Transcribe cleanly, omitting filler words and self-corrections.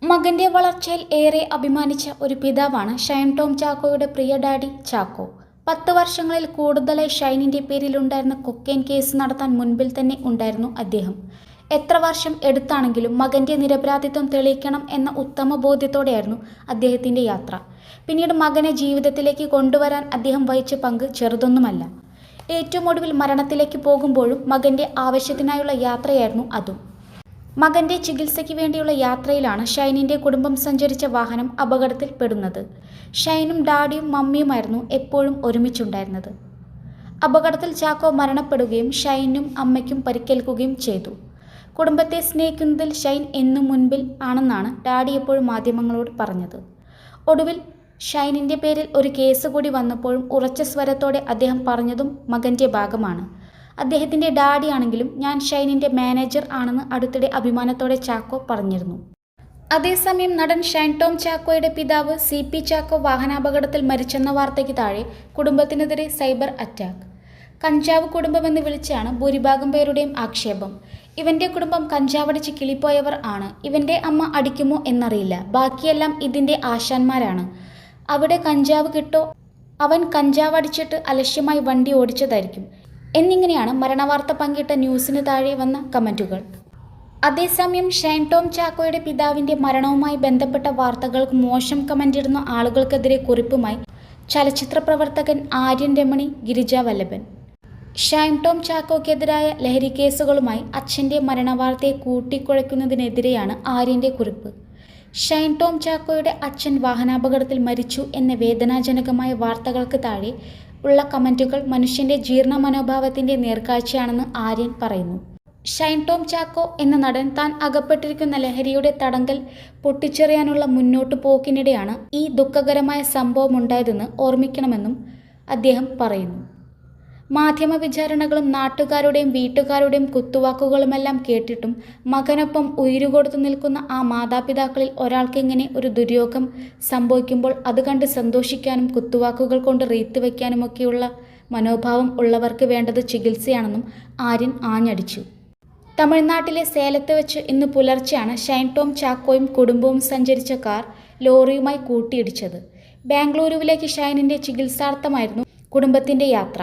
മകന്റെ വളർച്ചയിൽ ഏറെ അഭിമാനിച്ച ഒരു പിതാവാണ് ഷൈൻ ടോം ചാക്കോയുടെ പ്രിയ ഡാഡി ചാക്കോ. 10 വർഷങ്ങളിൽ കൂടുതലായി ഷൈനിന്റെ പേരിലുണ്ടായിരുന്ന കൊക്കെയ്ൻ കേസ് നടത്താൻ മുൻപിൽ തന്നെ ഉണ്ടായിരുന്നു അദ്ദേഹം. എത്ര വർഷം എടുത്താണെങ്കിലും മകന്റെ നിരപരാധിത്വം തെളിയിക്കണം എന്ന ഉത്തമ ബോധ്യത്തോടെയായിരുന്നു അദ്ദേഹത്തിന്റെ യാത്ര. പിന്നീട് മകനെ ജീവിതത്തിലേക്ക് കൊണ്ടുവരാൻ അദ്ദേഹം വഹിച്ച പങ്ക് ചെറുതൊന്നുമല്ല. ഏറ്റവും ഒടുവിൽ മരണത്തിലേക്ക് പോകുമ്പോഴും മകന്റെ ആവശ്യത്തിനായുള്ള യാത്രയായിരുന്നു അതും. മകന്റെ ചികിത്സയ്ക്ക് വേണ്ടിയുള്ള യാത്രയിലാണ് ഷൈനിന്റെ കുടുംബം സഞ്ചരിച്ച വാഹനം അപകടത്തിൽ പെടുന്നത്. ഷൈനും ഡാഡിയും മമ്മിയുമായിരുന്നു എപ്പോഴും ഒരുമിച്ചുണ്ടായിരുന്നത്. അപകടത്തിൽ ചാക്കോ മരണപ്പെടുകയും ഷൈനും അമ്മയ്ക്കും പരിക്കേൽക്കുകയും ചെയ്തു. കുടുംബത്തെ സ്നേഹിക്കുന്നതിൽ ഷൈൻ എന്നും മുൻപിൽ ആണെന്നാണ് ഡാഡി എപ്പോഴും മാധ്യമങ്ങളോട് പറഞ്ഞത്. ഒടുവിൽ ഷൈനിന്റെ പേരിൽ ഒരു കേസ് കൂടി വന്നപ്പോഴും ഉറച്ച സ്വരത്തോടെ അദ്ദേഹം പറഞ്ഞതും മകന്റെ ഭാഗമാണ്. അദ്ദേഹത്തിന്റെ ഡാഡിയാണെങ്കിലും ഞാൻ ഷൈനിന്റെ മാനേജർ ആണെന്ന് അടുത്തിടെ അഭിമാനത്തോടെ ചാക്കോ പറഞ്ഞിരുന്നു. അതേസമയം നടൻ ഷൈൻ ടോം ചാക്കോയുടെ പിതാവ് CP ചാക്കോ വാഹനാപകടത്തിൽ മരിച്ചെന്ന വാർത്തയ്ക്ക് താഴെ കുടുംബത്തിനെതിരെ സൈബർ അറ്റാക്ക്. കഞ്ചാവ് കുടുംബമെന്ന് വിളിച്ചാണ് ഭൂരിഭാഗം പേരുടെയും ആക്ഷേപം. ഇവന്റെ കുടുംബം കഞ്ചാവടിച്ച് കിളിപ്പോയവർ ആണ്. ഇവന്റെ അമ്മ അടിക്കുമോ എന്നറിയില്ല, ബാക്കിയെല്ലാം ഇതിന്റെ ആശാന്മാരാണ്. അവിടെ കഞ്ചാവ് കിട്ടോ, അവൻ കഞ്ചാവടിച്ചിട്ട് അലക്ഷ്യമായി വണ്ടി ഓടിച്ചതായിരിക്കും എന്നിങ്ങനെയാണ് മരണവാർത്ത പങ്കിട്ട ന്യൂസിന് താഴെ വന്ന കമന്റുകൾ. അതേസമയം ഷൈൻ ടോം ചാക്കോയുടെ പിതാവിന്റെ മരണവുമായി ബന്ധപ്പെട്ട വാർത്തകൾക്ക് മോശം കമന്റിടുന്ന ആളുകൾക്കെതിരെ കുറിപ്പുമായി ചലച്ചിത്ര പ്രവർത്തകൻ ആര്യൻ രമണി ഗിരിജ വല്ലഭൻ. ഷൈൻ ടോം ചാക്കോയ്ക്കെതിരായ ലഹരി കേസുകളുമായി അച്ഛന്റെ മരണവാർത്തയെ കൂട്ടിക്കുഴയ്ക്കുന്നതിനെതിരെയാണ് ആര്യന്റെ കുറിപ്പ്. ഷൈൻ ടോം ചാക്കോയുടെ അച്ഛൻ വാഹനാപകടത്തിൽ മരിച്ചു എന്ന വേദനാജനകമായ വാർത്തകൾക്ക് താഴെ ഉള്ള കമന്റുകൾ മനുഷ്യന്റെ ജീർണ മനോഭാവത്തിന്റെ നേർക്കാഴ്ചയാണെന്ന് ആര്യൻ പറയുന്നു. ഷൈൻ ടോം ചാക്കോ എന്ന നടൻ താൻ അകപ്പെട്ടിരിക്കുന്ന ലഹരിയുടെ തടങ്കൽ പൊട്ടിച്ചെറിയാനുള്ള മുന്നോട്ടു പോക്കിനിടെയാണ് ഈ ദുഃഖകരമായ സംഭവമുണ്ടായതെന്ന് ഓർമ്മിക്കണമെന്നും അദ്ദേഹം പറയുന്നു. മാധ്യമ വിചാരണകളും നാട്ടുകാരുടെയും വീട്ടുകാരുടെയും കുത്തുവാക്കുകളുമെല്ലാം കേട്ടിട്ടും മകനൊപ്പം ഉയിരുകൊടുത്തു നിൽക്കുന്ന ആ മാതാപിതാക്കളിൽ ഒരാൾക്കിങ്ങനെ ഒരു ദുര്യോഗം സംഭവിക്കുമ്പോൾ അത് കണ്ട് സന്തോഷിക്കാനും കുത്തുവാക്കുകൾ കൊണ്ട് റീത്തുവയ്ക്കാനുമൊക്കെയുള്ള മനോഭാവം ഉള്ളവർക്ക് വേണ്ടത് ചികിത്സയാണെന്നും ആര്യൻ ആഞ്ഞടിച്ചു. തമിഴ്നാട്ടിലെ സേലത്ത് വെച്ച് ഇന്ന് പുലർച്ചെയാണ് ഷൈൻ ടോം ചാക്കോയും കുടുംബവും സഞ്ചരിച്ച കാർ ലോറിയുമായി കൂട്ടിയിടിച്ചത്. ബാംഗ്ലൂരുവിലേക്ക് ഷൈനിന്റെ ചികിത്സാർത്ഥമായിരുന്നു കുടുംബത്തിന്റെ യാത്ര.